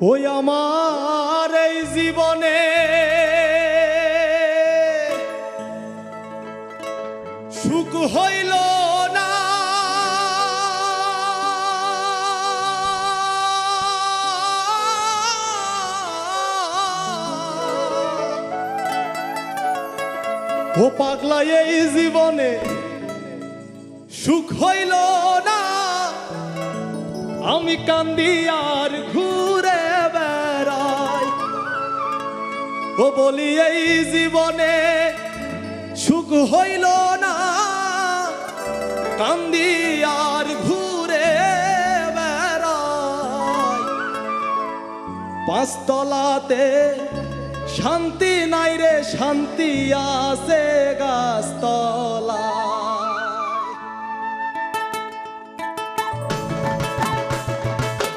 ওই আমার এই জীবনে সুখ হইল না, ও পাগলা এই জীবনে সুখ হইল না। আমি কান্দি আর ঘুরে বেড়াই, ও বলি এই জীবনে সুখ হইল না। কান্দি আর ঘুরে বেড়াই, পাঁচতলাতে শান্তি নাই রে, শান্তি আছে গাছতলা।